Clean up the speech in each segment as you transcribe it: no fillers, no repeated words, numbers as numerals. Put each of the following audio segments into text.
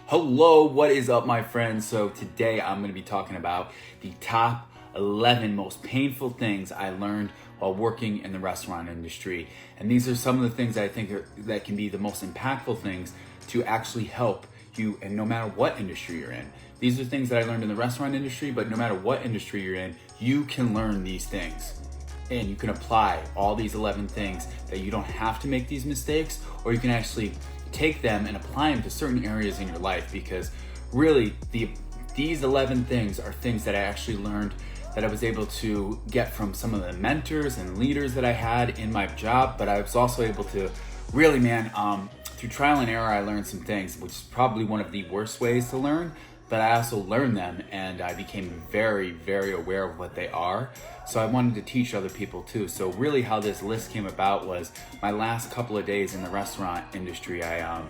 Hello, what is up, my friends? So today I'm going to be talking about the top 11 most painful things I learned while working in the restaurant industry. And these are some of the things I think that can be the most impactful things to actually help you, and no matter what industry you're in. These are things that I learned in the restaurant industry, but no matter what industry you're in, you can learn these things. And you can apply all these 11 things that you don't have to make these mistakes, or you can actually take them and apply them to certain areas in your life, because really these 11 things are things that I actually learned that I was able to get from some of the mentors and leaders that I had in my job, but I was also able to really, through trial and error, I learned some things, which is probably one of the worst ways to learn, but I also learned them and I became very, very aware of what they are. So I wanted to teach other people too. So really how this list came about was my last couple of days in the restaurant industry. I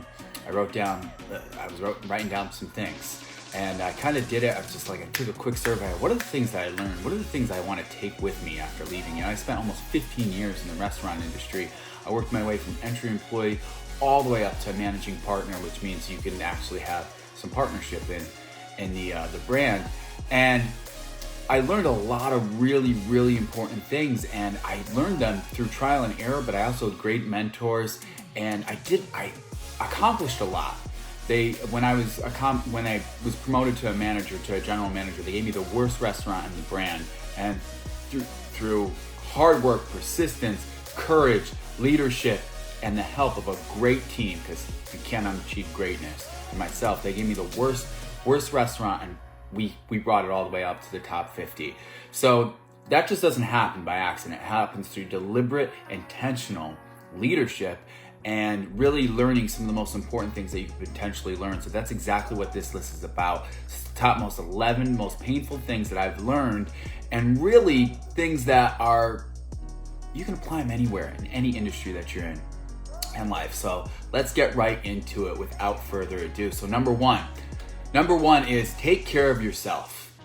was writing down some things, and I kind of did it. I was just like, I took a quick survey. What are the things that I learned? What are the things I want to take with me after leaving? I spent almost 15 years in the restaurant industry. I worked my way from entry employee all the way up to managing partner, which means you can actually have some partnership in the brand. And I learned a lot of really, really important things, and I learned them through trial and error, but I also had great mentors, and I accomplished a lot. When I was promoted to a general manager, they gave me the worst restaurant in the brand, and through hard work, persistence, courage, leadership, and the help of a great team, because you cannot achieve greatness in myself, they gave me the worst restaurant, and we brought it all the way up to the top 50. So that just doesn't happen by accident. It happens through deliberate, intentional leadership and really learning some of the most important things that you could potentially learn. So that's exactly what this list is about. It's the top 11 most painful things that I've learned, and really things that you can apply them anywhere in any industry that you're in life. So let's get right into it without further ado. So number one is take care of yourself.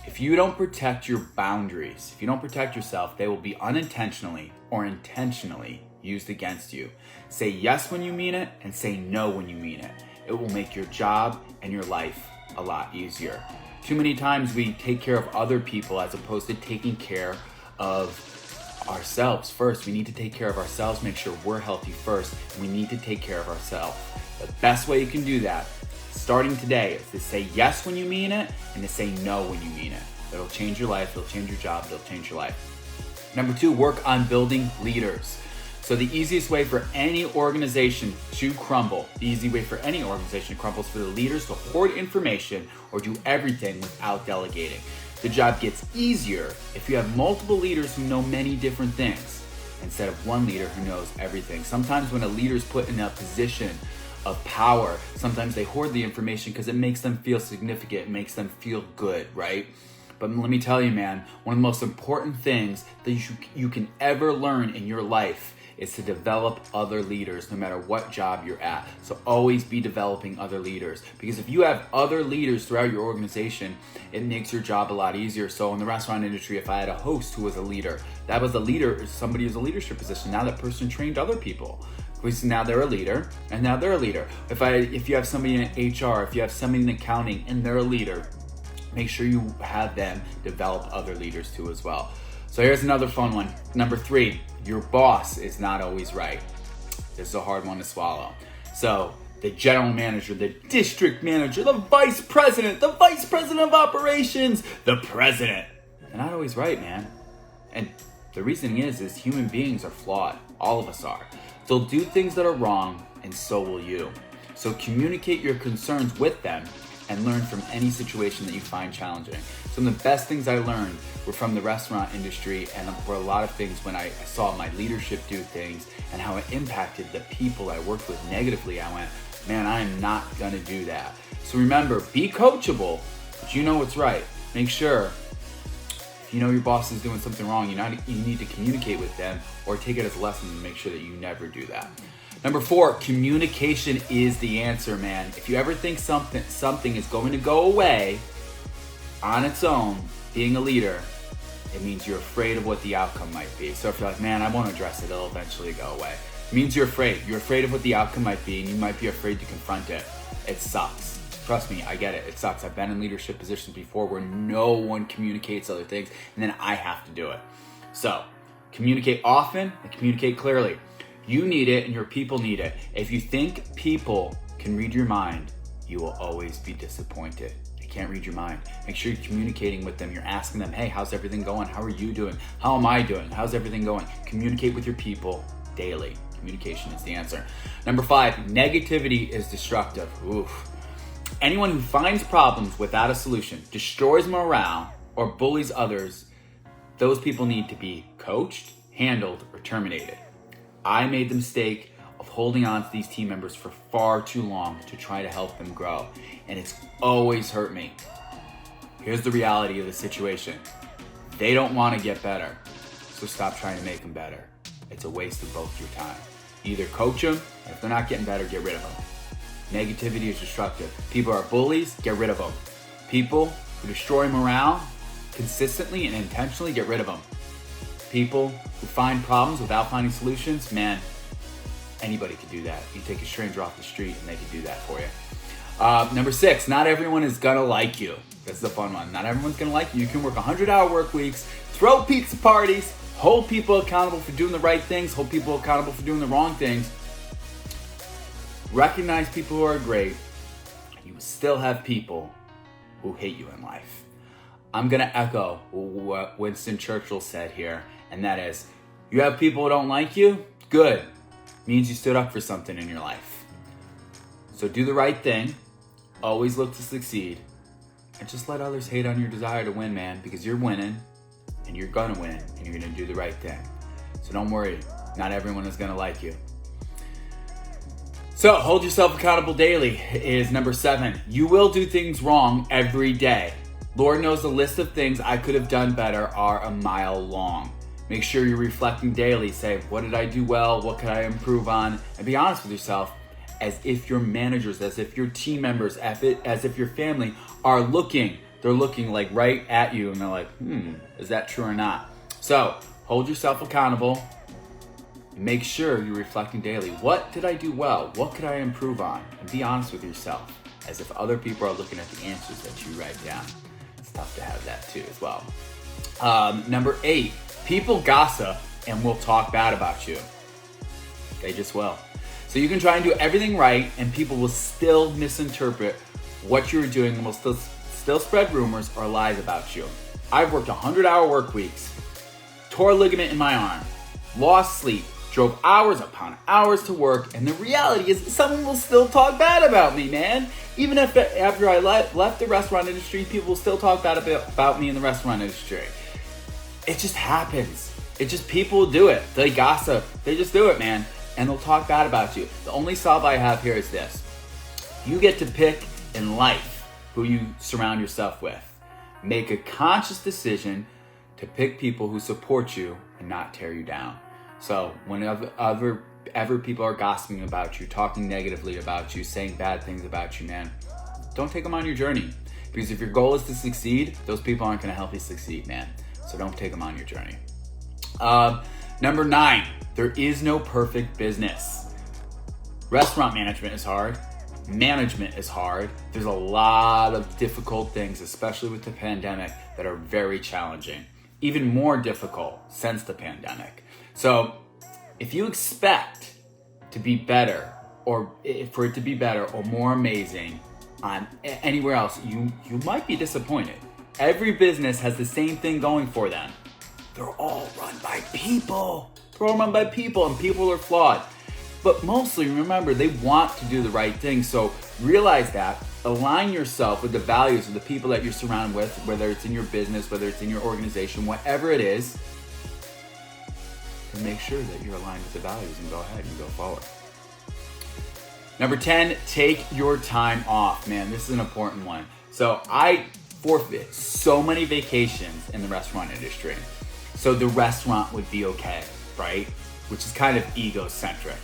If you don't protect your boundaries, if you don't protect yourself, they will be unintentionally or intentionally used against you. Say yes when you mean it, and say no when you mean it. It will make your job and your life a lot easier. Too many times we take care of other people as opposed to taking care of ourselves first. We need to take care of ourselves, make sure we're healthy first, and we need to take care of ourselves. The best way you can do that, starting today, is to say yes when you mean it and to say no when you mean it. It'll change your life, it'll change your job, it'll change your life. Number 2, work on building leaders. So the easiest way for any organization to crumble, is for the leaders to hoard information or do everything without delegating. The job gets easier if you have multiple leaders who know many different things instead of one leader who knows everything. Sometimes when a leader is put in a position of power, sometimes they hoard the information because it makes them feel significant, it makes them feel good, right? But let me tell you, man, one of the most important things that you can ever learn in your life is to develop other leaders no matter what job you're at. So always be developing other leaders, because if you have other leaders throughout your organization, it makes your job a lot easier. So in the restaurant industry, if I had a host who was a leader, somebody who's a leadership position, now that person trained other people. Because now they're a leader, and now they're a leader. If you have somebody in HR, if you have somebody in accounting, and they're a leader, make sure you have them develop other leaders too as well. So here's another fun one. Number 3, your boss is not always right. This is a hard one to swallow. So the general manager, the district manager, the vice president of operations, the president, they're not always right, man. And the reasoning is human beings are flawed. All of us are. They'll do things that are wrong, and so will you. So communicate your concerns with them and learn from any situation that you find challenging. Some of the best things I learned were from the restaurant industry, and for a lot of things when I saw my leadership do things and how it impacted the people I worked with negatively, I went, man, I am not gonna do that. So remember, be coachable, but you know what's right. Make sure if you know your boss is doing something wrong, you need to communicate with them or take it as a lesson and make sure that you never do that. Number 4, communication is the answer, man. If you ever think something is going to go away on its own, being a leader, it means you're afraid of what the outcome might be. So if you're like, man, I won't address it, it'll eventually go away. It means you're afraid. You're afraid of what the outcome might be, and you might be afraid to confront it. It sucks. Trust me, I get it. It sucks. I've been in leadership positions before where no one communicates other things, and then I have to do it. So, communicate often and communicate clearly. You need it and your people need it. If you think people can read your mind, you will always be disappointed. They can't read your mind. Make sure you're communicating with them. You're asking them, hey, how's everything going? How are you doing? How am I doing? How's everything going? Communicate with your people daily. Communication is the answer. Number 5, negativity is destructive. Oof. Anyone who finds problems without a solution, destroys morale, or bullies others, those people need to be coached, handled, or terminated. I made the mistake of holding on to these team members for far too long to try to help them grow, and it's always hurt me. Here's the reality of the situation. They don't want to get better, so stop trying to make them better. It's a waste of both your time. Either coach them, and if they're not getting better, get rid of them. Negativity is destructive. People are bullies, get rid of them. People who destroy morale consistently and intentionally, get rid of them. People who find problems without finding solutions, man, anybody could do that. You take a stranger off the street and they can do that for you. Number 6, not everyone is gonna like you. That's the fun one. Not everyone's gonna like you. You can work 100-hour work weeks, throw pizza parties, hold people accountable for doing the right things, hold people accountable for doing the wrong things. Recognize people who are great, and you will still have people who hate you in life. I'm gonna echo what Winston Churchill said here, and that is, you have people who don't like you, good. Means you stood up for something in your life. So do the right thing, always look to succeed, and just let others hate on your desire to win, man, because you're winning, and you're gonna win, and you're gonna do the right thing. So don't worry, not everyone is gonna like you. So hold yourself accountable daily is number 7. You will do things wrong every day. Lord knows the list of things I could have done better are a mile long. Make sure you're reflecting daily. Say, what did I do well? What could I improve on? And be honest with yourself, as if your managers, as if your team members, as if your family are looking. They're looking like right at you and they're like, is that true or not? So hold yourself accountable. Make sure you're reflecting daily. What did I do well? What could I improve on? And be honest with yourself, as if other people are looking at the answers that you write down. It's tough to have that too as well. Number 8, people gossip and will talk bad about you. They just will. So you can try and do everything right and people will still misinterpret what you're doing and will still spread rumors or lies about you. I've worked 100-hour work weeks, tore a ligament in my arm, lost sleep, drove hours upon hours to work, and the reality is someone will still talk bad about me, man. Even if after I left the restaurant industry, people will still talk bad about me in the restaurant industry. It just happens. It just, people do it. They gossip. They just do it, man. And they'll talk bad about you. The only solve I have here is this. You get to pick in life who you surround yourself with. Make a conscious decision to pick people who support you and not tear you down. So whenever people are gossiping about you, talking negatively about you, saying bad things about you, man, don't take them on your journey. Because if your goal is to succeed, those people aren't going to help you succeed, man. So don't take them on your journey. Number 9, there is no perfect business. Restaurant management is hard. Management is hard. There's a lot of difficult things, especially with the pandemic, that are very challenging. Even more difficult since the pandemic. So if you expect to be better or for it to be better or more amazing on anywhere else, you might be disappointed. Every business has the same thing going for them. They're all run by people. They're all run by people and people are flawed. But mostly, remember, they want to do the right thing. So realize that. Align yourself with the values of the people that you're surrounded with, whether it's in your business, whether it's in your organization, whatever it is, and make sure that you're aligned with the values and go ahead and go forward. Number 10, take your time off. Man, this is an important one. So I forfeit so many vacations in the restaurant industry. So the restaurant would be okay, right? Which is kind of egocentric.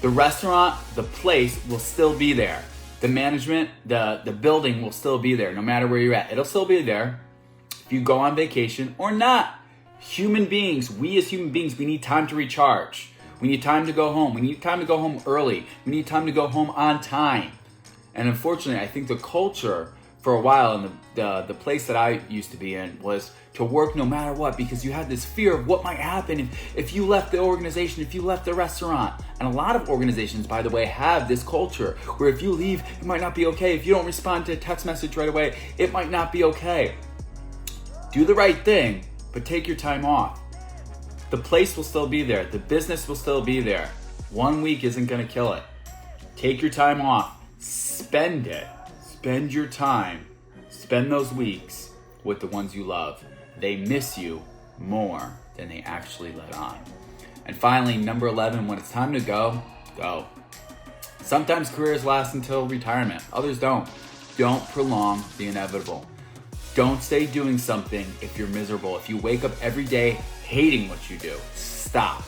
The restaurant, the place will still be there. The management, the building will still be there no matter where you're at. It'll still be there if you go on vacation or not. Human beings, we as human beings, we need time to recharge. We need time to go home. We need time to go home early. We need time to go home on time. And unfortunately, I think the culture for a while in the place that I used to be in was to work no matter what, because you had this fear of what might happen if you left the organization, if you left the restaurant. And a lot of organizations, by the way, have this culture where if you leave, it might not be okay. If you don't respond to a text message right away, it might not be okay. Do the right thing, but take your time off. The place will still be there. The business will still be there. 1 week isn't gonna kill it. Take your time off. Spend it. Spend your time. Spend those weeks with the ones you love. They miss you more than they actually let on. And finally, number 11, when it's time to go, go. Sometimes careers last until retirement. Others don't. Don't prolong the inevitable. Don't stay doing something if you're miserable. If you wake up every day hating what you do, stop.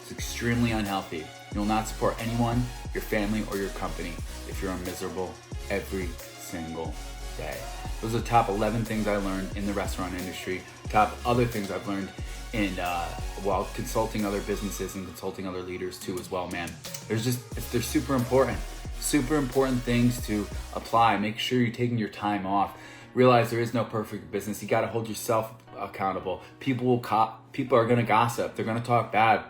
It's extremely unhealthy. You'll not support anyone, your family, or your company if you're miserable every single day. Those are the top 11 things I learned in the restaurant industry. Top other things I've learned in while consulting other businesses and consulting other leaders too as well, man. They're super important. Super important things to apply. Make sure you're taking your time off. Realize there is no perfect business. You got to hold yourself accountable. People are going to gossip. They're going to talk bad.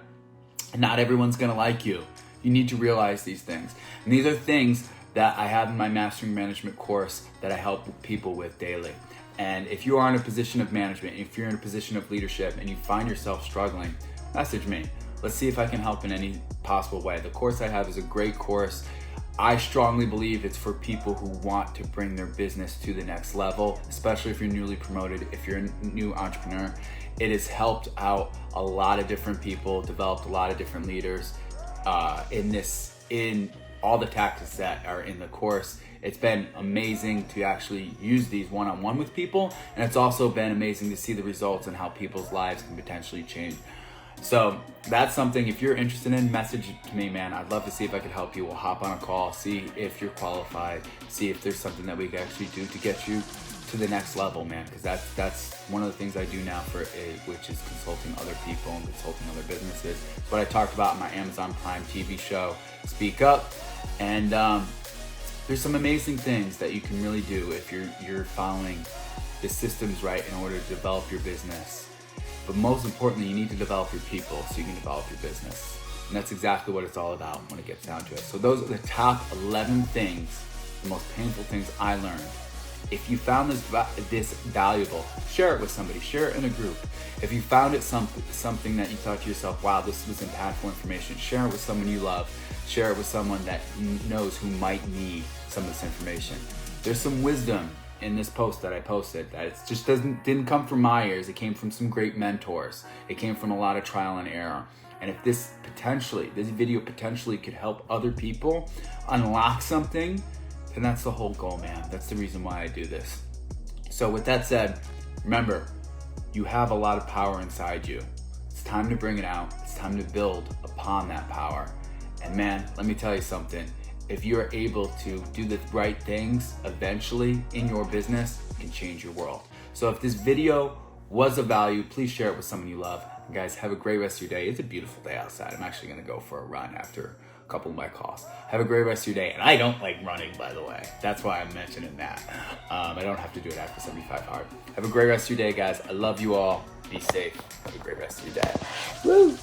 And not everyone's going to like you. You need to realize these things. And these are things that I have in my Mastering Management course that I help people with daily. And if you are in a position of management, if you're in a position of leadership and you find yourself struggling, message me. Let's see if I can help in any possible way. The course I have is a great course. I strongly believe it's for people who want to bring their business to the next level, especially if you're newly promoted, if you're a new entrepreneur. It has helped out a lot of different people, developed a lot of different leaders in all the tactics that are in the course. It's been amazing to actually use these one-on-one with people, and it's also been amazing to see the results and how people's lives can potentially change. So that's something, if you're interested in, message to me, man. I'd love to see if I could help you. We'll hop on a call, see if you're qualified, see if there's something that we can actually do to get you to the next level, man, because that's one of the things I do now which is consulting other people and consulting other businesses. What I talked about in my Amazon Prime TV show, Speak Up. And there's some amazing things that you can really do if you're following the systems right in order to develop your business. But most importantly, you need to develop your people so you can develop your business. And that's exactly what it's all about when it gets down to it. So those are the top 11 things, the most painful things I learned. If you found this valuable, share it with somebody, share it in a group. If you found it something that you thought to yourself, wow, this was impactful information, share it with someone you love. Share it with someone that knows who might need some of this information. There's some wisdom in this post that I posted that it just didn't come from my ears. It came from some great mentors. It came from a lot of trial and error. And if this video potentially could help other people unlock something, then that's the whole goal, man. That's the reason why I do this. So with that said, remember, you have a lot of power inside you. It's time to bring it out. It's time to build upon that power. And man, let me tell you something. If you're able to do the right things, eventually in your business, it can change your world. So if this video was of value, please share it with someone you love. And guys, have a great rest of your day. It's a beautiful day outside. I'm actually gonna go for a run after a couple of my calls. Have a great rest of your day. And I don't like running, by the way. That's why I'm mentioning that. I don't have to do it after 75 hard. Have a great rest of your day, guys. I love you all. Be safe. Have a great rest of your day. Woo!